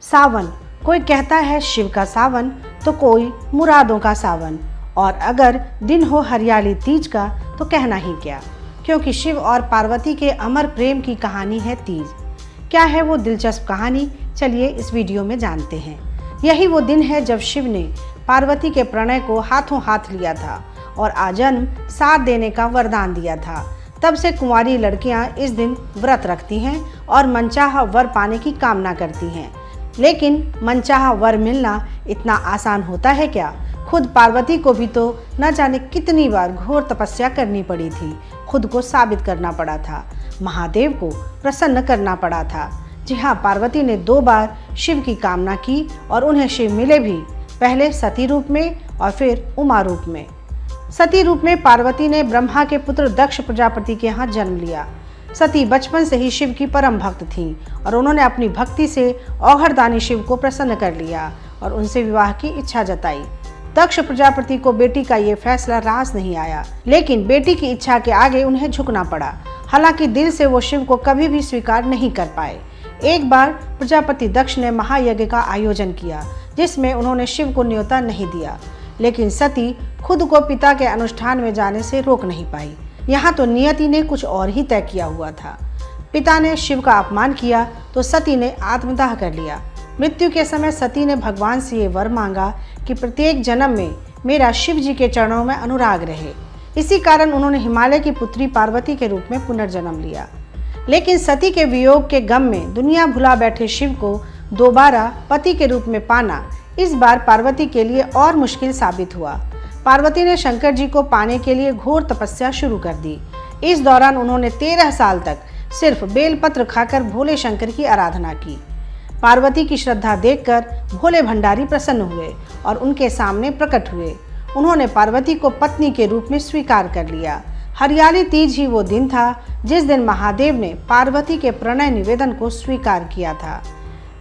सावन, कोई कहता है शिव का सावन तो कोई मुरादों का सावन, और अगर दिन हो हरियाली तीज का तो कहना ही क्या, क्योंकि शिव और पार्वती के अमर प्रेम की कहानी है तीज। क्या है वो दिलचस्प कहानी, चलिए इस वीडियो में जानते हैं। यही वो दिन है जब शिव ने पार्वती के प्रणय को हाथों हाथ लिया था और आजन्म साथ देने का वरदान दिया था। तब से कुंवारी लड़कियां इस दिन व्रत रखती हैं और मनचाहा वर पाने की कामना करती हैं। लेकिन मनचाहा वर मिलना इतना आसान होता है क्या? खुद पार्वती को भी तो न जाने कितनी बार घोर तपस्या करनी पड़ी थी, खुद को साबित करना पड़ा था, महादेव को प्रसन्न करना पड़ा था। जी हाँ, पार्वती ने 2 बार शिव की कामना की और उन्हें शिव मिले भी, पहले सती रूप में और फिर उमा रूप में। सती रूप में पार्वती ने ब्रह्मा के पुत्र दक्ष प्रजापति के यहाँ जन्म लिया। सती बचपन से ही शिव की परम भक्त थीं और उन्होंने अपनी भक्ति से औघड़दानी शिव को प्रसन्न कर लिया और उनसे विवाह की इच्छा जताई। दक्ष प्रजापति को बेटी का ये फैसला रास नहीं आया, लेकिन बेटी की इच्छा के आगे उन्हें झुकना पड़ा। हालांकि दिल से वो शिव को कभी भी स्वीकार नहीं कर पाए। एक बार प्रजापति दक्ष ने महायज्ञ का आयोजन किया, जिसमें उन्होंने शिव को न्योता नहीं दिया, लेकिन सती खुद को पिता के अनुष्ठान में जाने से रोक नहीं पाई। यहाँ तो नियति ने कुछ और ही तय किया हुआ था। पिता ने शिव का अपमान किया तो सती ने आत्मदाह कर लिया। मृत्यु के समय सती ने भगवान से ये वर मांगा कि प्रत्येक जन्म में मेरा शिव जी के चरणों में अनुराग रहे। इसी कारण उन्होंने हिमालय की पुत्री पार्वती के रूप में पुनर्जन्म लिया। लेकिन सती के वियोग के गम में दुनिया भुला बैठे शिव को दोबारा पति के रूप में पाना इस बार पार्वती के लिए और मुश्किल साबित हुआ। पार्वती ने शंकर जी को पाने के लिए घोर तपस्या शुरू कर दी। इस दौरान उन्होंने 13 साल तक सिर्फ बेलपत्र खाकर भोले शंकर की आराधना की। पार्वती की श्रद्धा देखकर भोले भंडारी प्रसन्न हुए और उनके सामने प्रकट हुए। उन्होंने पार्वती को पत्नी के रूप में स्वीकार कर लिया। हरियाली तीज ही वो दिन था जिस दिन महादेव ने पार्वती के प्रणय निवेदन को स्वीकार किया था।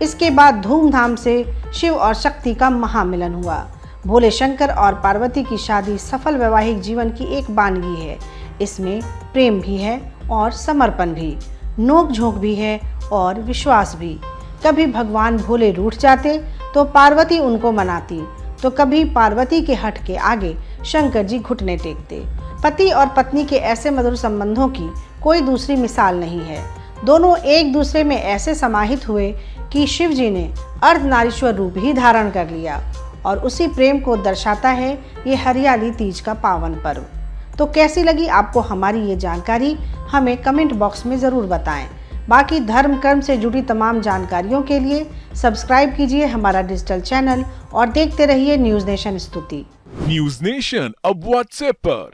इसके बाद धूमधाम से शिव और शक्ति का महामिलन हुआ। भोले शंकर और पार्वती की शादी सफल वैवाहिक जीवन की एक वानगी है। इसमें प्रेम भी है और समर्पण भी, नोक झोंक भी है और विश्वास भी। कभी भगवान भोले रूठ जाते तो पार्वती उनको मनाती, तो कभी पार्वती के हठ के आगे शंकर जी घुटने टेकते। पति और पत्नी के ऐसे मधुर संबंधों की कोई दूसरी मिसाल नहीं है। दोनों एक दूसरे में ऐसे समाहित हुए कि शिव जी ने अर्धनारीश्वर रूप ही धारण कर लिया, और उसी प्रेम को दर्शाता है ये हरियाली तीज का पावन पर्व। तो कैसी लगी आपको हमारी ये जानकारी, हमें कमेंट बॉक्स में ज़रूर बताएं। बाकी धर्म कर्म से जुड़ी तमाम जानकारियों के लिए सब्सक्राइब कीजिए हमारा डिजिटल चैनल और देखते रहिए न्यूज़ नेशन स्तुति। न्यूज नेशन अब व्हाट्सएप पर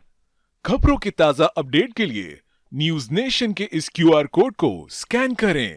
खबरों के ताज़ा अपडेट के लिए न्यूज नेशन के इस QR कोड को स्कैन करें।